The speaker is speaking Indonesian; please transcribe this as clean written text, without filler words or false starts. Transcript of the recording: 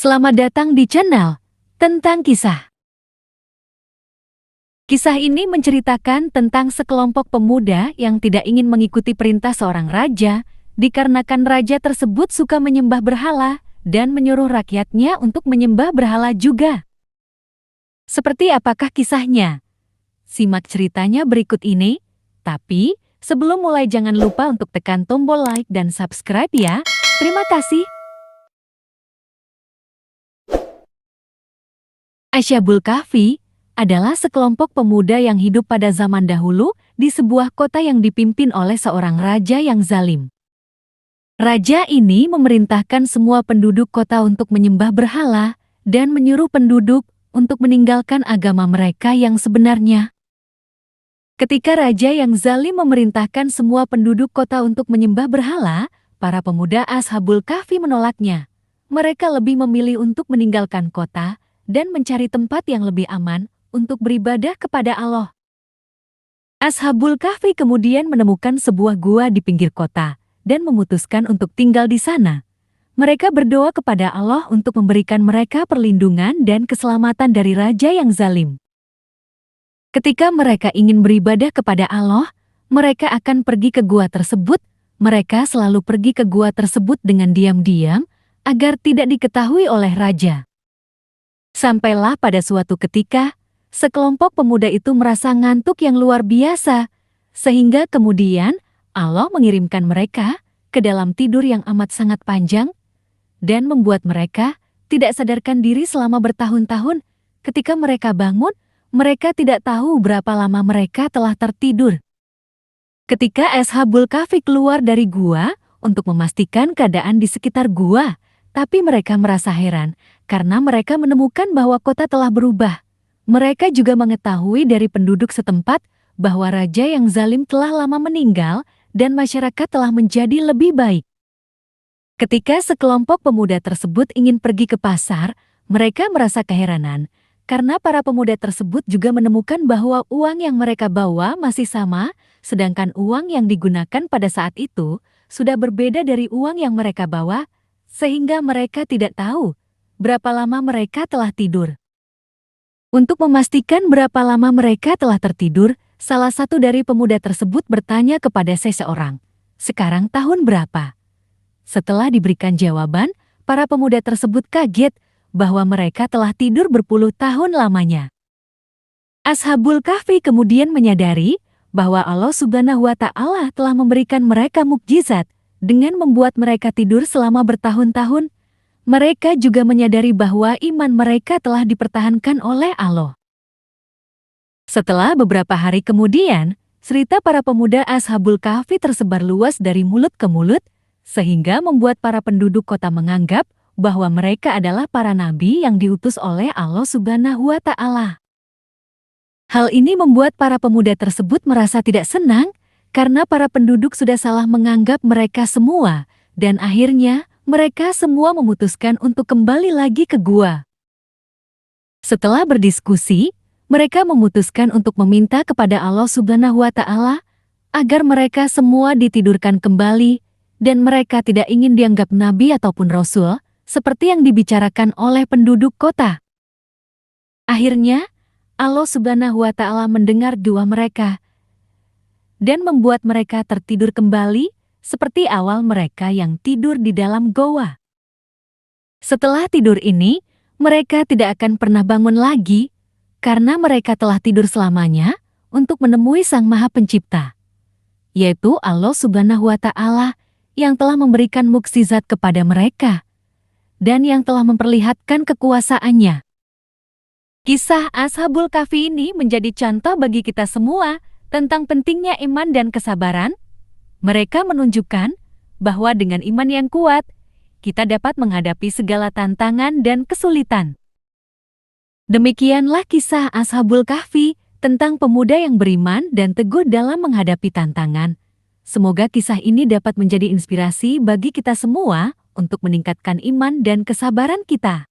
Selamat datang di channel tentang kisah. Kisah ini menceritakan tentang sekelompok pemuda yang tidak ingin mengikuti perintah seorang raja, dikarenakan raja tersebut suka menyembah berhala dan menyuruh rakyatnya untuk menyembah berhala juga. Seperti apakah kisahnya? Simak ceritanya berikut ini, tapi sebelum mulai jangan lupa untuk tekan tombol like dan subscribe ya. Terima kasih. Ashabul Kahfi adalah sekelompok pemuda yang hidup pada zaman dahulu di sebuah kota yang dipimpin oleh seorang raja yang zalim. Raja ini memerintahkan semua penduduk kota untuk menyembah berhala dan menyuruh penduduk untuk meninggalkan agama mereka yang sebenarnya. Ketika raja yang zalim memerintahkan semua penduduk kota untuk menyembah berhala, para pemuda Ashabul Kahfi menolaknya. Mereka lebih memilih untuk meninggalkan kota dan mencari tempat yang lebih aman untuk beribadah kepada Allah. Ashabul Kahfi kemudian menemukan sebuah gua di pinggir kota dan memutuskan untuk tinggal di sana. Mereka berdoa kepada Allah untuk memberikan mereka perlindungan dan keselamatan dari raja yang zalim. Ketika mereka ingin beribadah kepada Allah, mereka akan pergi ke gua tersebut. Mereka selalu pergi ke gua tersebut dengan diam-diam agar tidak diketahui oleh raja. Sampailah pada suatu ketika, sekelompok pemuda itu merasa ngantuk yang luar biasa, sehingga kemudian Allah mengirimkan mereka ke dalam tidur yang amat sangat panjang dan membuat mereka tidak sadarkan diri selama bertahun-tahun. Ketika mereka bangun, mereka tidak tahu berapa lama mereka telah tertidur. Ketika Ashabul Kahfi keluar dari gua untuk memastikan keadaan di sekitar gua, tapi mereka merasa heran karena mereka menemukan bahwa kota telah berubah. Mereka juga mengetahui dari penduduk setempat bahwa raja yang zalim telah lama meninggal dan masyarakat telah menjadi lebih baik. Ketika sekelompok pemuda tersebut ingin pergi ke pasar, mereka merasa keheranan karena para pemuda tersebut juga menemukan bahwa uang yang mereka bawa masih sama, sedangkan uang yang digunakan pada saat itu sudah berbeda dari uang yang mereka bawa, sehingga mereka tidak tahu berapa lama mereka telah tidur. Untuk memastikan berapa lama mereka telah tertidur, salah satu dari pemuda tersebut bertanya kepada seseorang, "Sekarang tahun berapa?" Setelah diberikan jawaban, para pemuda tersebut kaget bahwa mereka telah tidur berpuluh tahun lamanya. Ashabul Kahfi kemudian menyadari bahwa Allah Subhanahu wa Ta'ala telah memberikan mereka mukjizat dengan membuat mereka tidur selama bertahun-tahun. Mereka juga menyadari bahwa iman mereka telah dipertahankan oleh Allah. Setelah beberapa hari kemudian, cerita para pemuda Ashabul Kahfi tersebar luas dari mulut ke mulut, sehingga membuat para penduduk kota menganggap bahwa mereka adalah para nabi yang diutus oleh Allah Subhanahu wa Ta'ala. Hal ini membuat para pemuda tersebut merasa tidak senang karena para penduduk sudah salah menganggap mereka semua, dan akhirnya mereka semua memutuskan untuk kembali lagi ke gua. Setelah berdiskusi, mereka memutuskan untuk meminta kepada Allah Subhanahu wa Ta'ala agar mereka semua ditidurkan kembali dan mereka tidak ingin dianggap nabi ataupun rasul seperti yang dibicarakan oleh penduduk kota. Akhirnya, Allah Subhanahu wa Ta'ala mendengar doa mereka dan membuat mereka tertidur kembali seperti awal mereka yang tidur di dalam goa. Setelah tidur ini, mereka tidak akan pernah bangun lagi karena mereka telah tidur selamanya untuk menemui Sang Maha Pencipta, yaitu Allah Subhanahu wa Ta'ala yang telah memberikan mukjizat kepada mereka dan yang telah memperlihatkan kekuasaannya. Kisah Ashabul Kahfi ini menjadi contoh bagi kita semua tentang pentingnya iman dan kesabaran. Mereka menunjukkan bahwa dengan iman yang kuat, kita dapat menghadapi segala tantangan dan kesulitan. Demikianlah kisah Ashabul Kahfi tentang pemuda yang beriman dan teguh dalam menghadapi tantangan. Semoga kisah ini dapat menjadi inspirasi bagi kita semua untuk meningkatkan iman dan kesabaran kita.